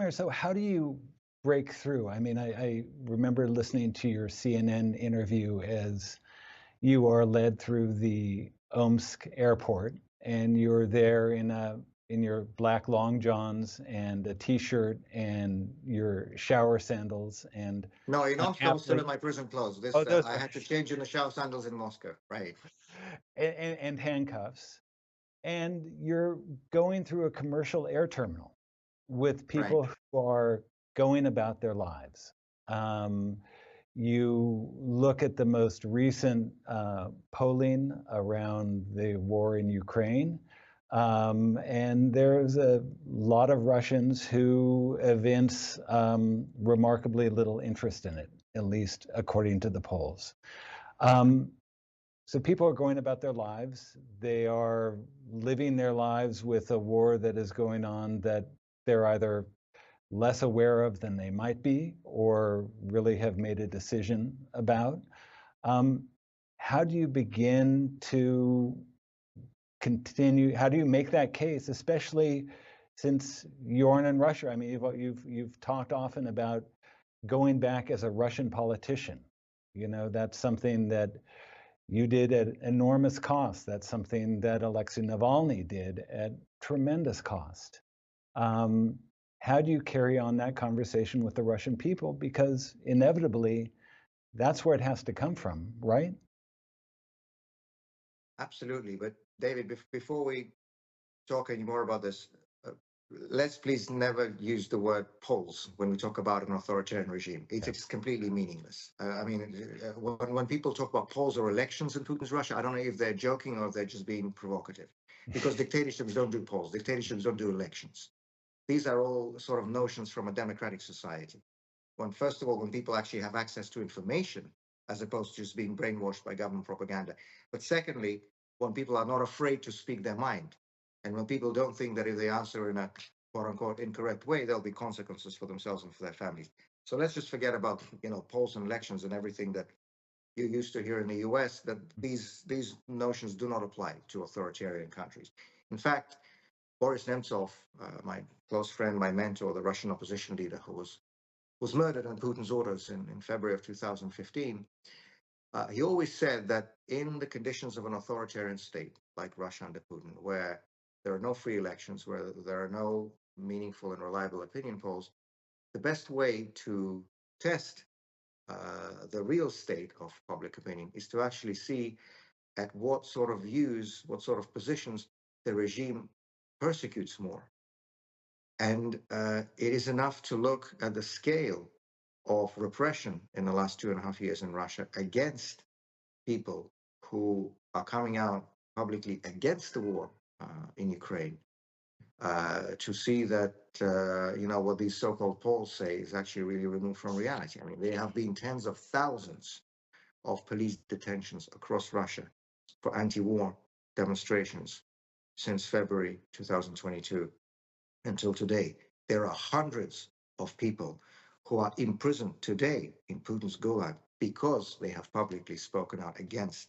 Vladimir, so how do you break through? I mean, I remember listening to your CNN interview as you are led through the Omsk airport, and you're there in your black long johns and a t-shirt and your shower sandals and No, in Omsk, I was still in aptly my prison clothes. oh those I are had to change in the shower sandals in Moscow. Right. and handcuffs, and you're going through a commercial air terminal with Right. people who are going about their lives. Um, you look at the most recent polling around the war in Ukraine, and there's a lot of Russians who evince remarkably little interest in it, at least according to the polls. Um, so people are going about their lives. They are living their lives with a war that is going on that they're either less aware of than they might be or really have made a decision about. Um, how do you begin to continue? How do you make that case, especially since you're in Russia? I mean, you've talked often about going back as a Russian politician. You know, that's something that you did at enormous cost. That's something that Alexei Navalny did at tremendous cost. Um, how do you carry on that conversation with the Russian people? Because inevitably, that's where it has to come from, right? Absolutely. But David, before we talk any more about this, uh, let's please never use the word polls when we talk about an authoritarian regime. It's completely meaningless. When people talk about polls or elections in Putin's Russia, I don't know if they're joking or if they're just being provocative, because dictatorships don't do polls, dictatorships don't do elections. These are all sort of notions from a democratic society. First of all, when people actually have access to information, as opposed to just being brainwashed by government propaganda. But secondly, when people are not afraid to speak their mind, and when people don't think that if they answer in a quote unquote incorrect way, there'll be consequences for themselves and for their families. So let's just forget about polls and elections and everything that you used to hear in the US. That these notions do not apply to authoritarian countries. In fact, Boris Nemtsov, my close friend, my mentor, the Russian opposition leader who was murdered on Putin's orders in February of 2015, he always said that in the conditions of an authoritarian state like Russia under Putin, where there are no free elections, where there are no meaningful and reliable opinion polls, the best way to test the real state of public opinion is to actually see at what sort of views, what sort of positions the regime persecutes more. And it is enough to look at the scale of repression in the last 2.5 years in Russia against people who are coming out publicly against the war in Ukraine to see that what these so-called polls say is actually really removed from reality. I mean, there have been tens of thousands of police detentions across Russia for anti-war demonstrations since February 2022 until today. There are hundreds of people who are imprisoned today in Putin's gulag because they have publicly spoken out against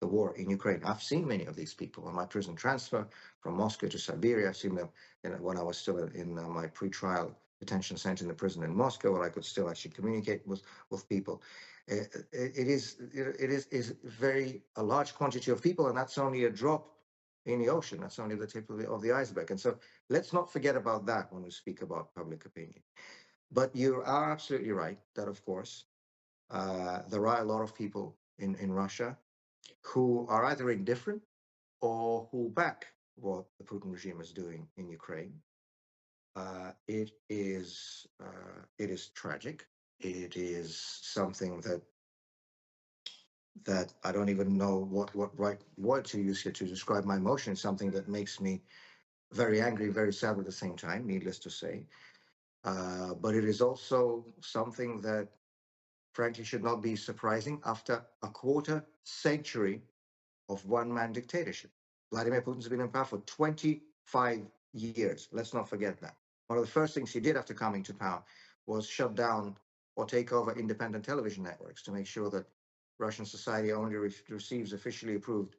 the war in Ukraine. I've seen many of these people on my prison transfer from Moscow to Siberia. I've seen them when I was still in my pre-trial detention center in the prison in Moscow, where I could still actually communicate with people. It is very a large quantity of people, and that's only a drop in the ocean. That's only the tip of the iceberg. And so let's not forget about that when we speak about public opinion. But you are absolutely right that, of course, there are a lot of people in Russia who are either indifferent or who back what the Putin regime is doing in Ukraine. It is tragic. It is something that I don't even know what right word to use here to describe my emotion. It's something that makes me very angry, very sad at the same time, needless to say. But it is also something that, frankly, should not be surprising after a quarter century of one-man dictatorship. Vladimir Putin's been in power for 25 years. Let's not forget that. One of the first things he did after coming to power was shut down or take over independent television networks to make sure that Russian society only receives officially approved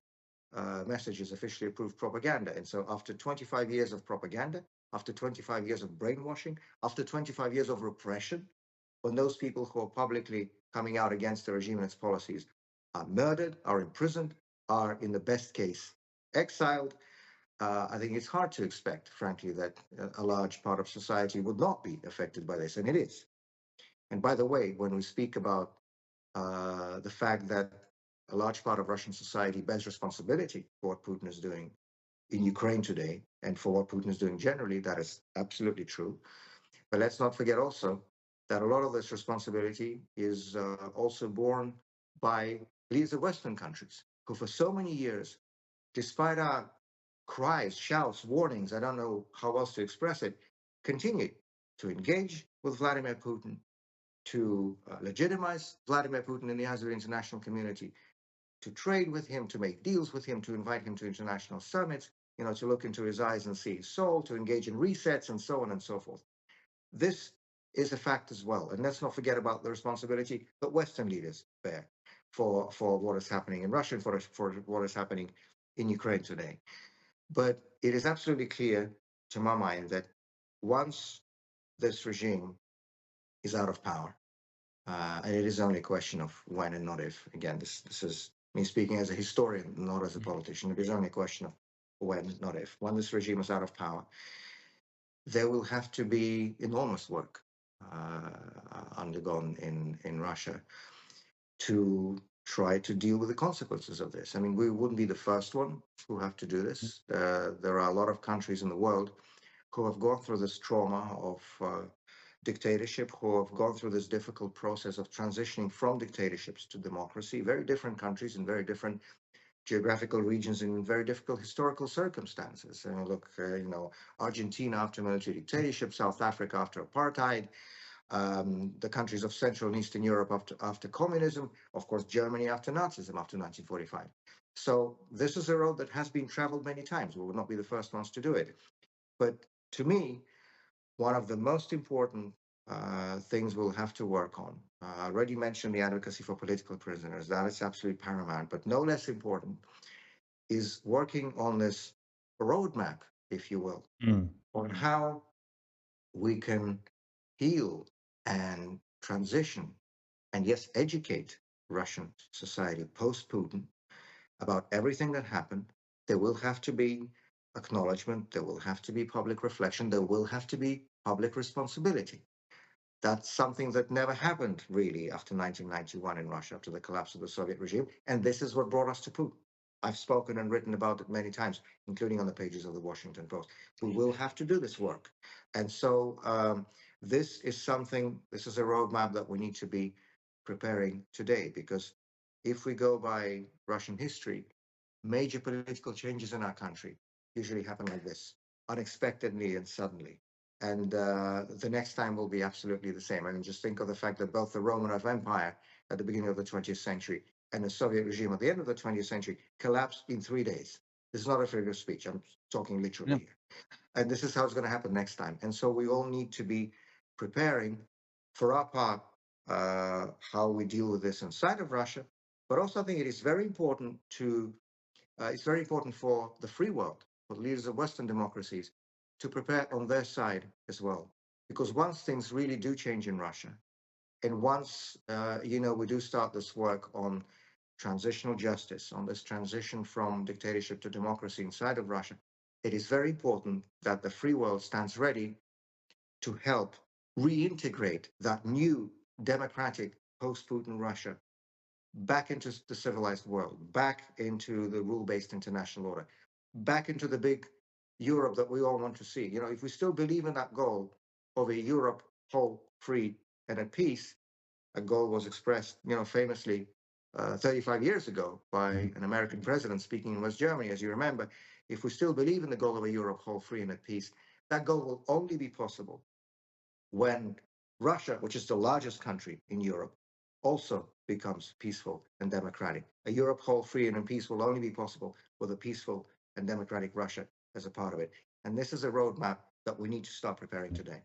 messages, officially approved propaganda. And so after 25 years of propaganda, after 25 years of brainwashing, after 25 years of repression, when those people who are publicly coming out against the regime and its policies are murdered, are imprisoned, are in the best case exiled, I think it's hard to expect, frankly, that a large part of society would not be affected by this, and it is. And by the way, when we speak about the fact that a large part of Russian society bears responsibility for what Putin is doing in Ukraine today and for what Putin is doing generally, that is absolutely true. But let's not forget also that a lot of this responsibility is also borne by leaders of Western countries who, for so many years, despite our cries, shouts, warnings, I don't know how else to express it, continued to engage with Vladimir Putin, to legitimize Vladimir Putin in the eyes of the international community, to trade with him, to make deals with him, to invite him to international summits, to look into his eyes and see his soul, to engage in resets, and so on and so forth. This is a fact as well. And let's not forget about the responsibility that Western leaders bear for what is happening in Russia and for what is happening in Ukraine today. But it is absolutely clear to my mind that once this regime is out of power, and it is only a question of when and not if, again, this is me speaking as a historian, not as a politician, it is only a question of when, not if. When this regime is out of power, there will have to be enormous work undergone in Russia to try to deal with the consequences of this. I mean, we wouldn't be the first one who have to do this. There are a lot of countries in the world who have gone through this trauma of dictatorship, who have gone through this difficult process of transitioning from dictatorships to democracy. Very different countries in very different geographical regions in very difficult historical circumstances. Look, Argentina after military dictatorship, South Africa after apartheid, the countries of Central and Eastern Europe after communism, of course, Germany after Nazism after 1945. So this is a road that has been traveled many times. We will not be the first ones to do it. But to me, one of the most important things we'll have to work on, I already mentioned the advocacy for political prisoners. That is absolutely paramount, but no less important is working on this roadmap, if you will, on how we can heal and transition and, yes, educate Russian society post-Putin about everything that happened. There will have to be acknowledgement, there will have to be public reflection, there will have to be public responsibility. That's something that never happened really after 1991 in Russia, after the collapse of the Soviet regime. And this is what brought us to Putin. I've spoken and written about it many times, including on the pages of the Washington Post. We will have to do this work. And so this is a roadmap that we need to be preparing today, because if we go by Russian history, major political changes in our country usually happen like this, unexpectedly and suddenly. And the next time will be absolutely the same. I mean, just think of the fact that both the Romanov Empire at the beginning of the 20th century and the Soviet regime at the end of the 20th century collapsed in 3 days. This is not a figure of speech. I'm talking literally here. And this is how it's going to happen next time. And so we all need to be preparing for our part how we deal with this inside of Russia. But also I think it is very important it's very important for the free world, for the leaders of Western democracies, to prepare on their side as well. Because once things really do change in Russia, and once, we do start this work on transitional justice, on this transition from dictatorship to democracy inside of Russia, it is very important that the free world stands ready to help reintegrate that new democratic post-Putin Russia back into the civilized world, back into the rule-based international order, back into the big Europe that we all want to see. If we still believe in that goal of a Europe whole, free, and at peace, a goal was expressed, famously 35 years ago by an American president speaking in West Germany, as you remember. If we still believe in the goal of a Europe whole, free, and at peace, that goal will only be possible when Russia, which is the largest country in Europe, also becomes peaceful and democratic. A Europe whole, free, and in peace will only be possible with a peaceful and democratic Russia as a part of it. And this is a roadmap that we need to start preparing today.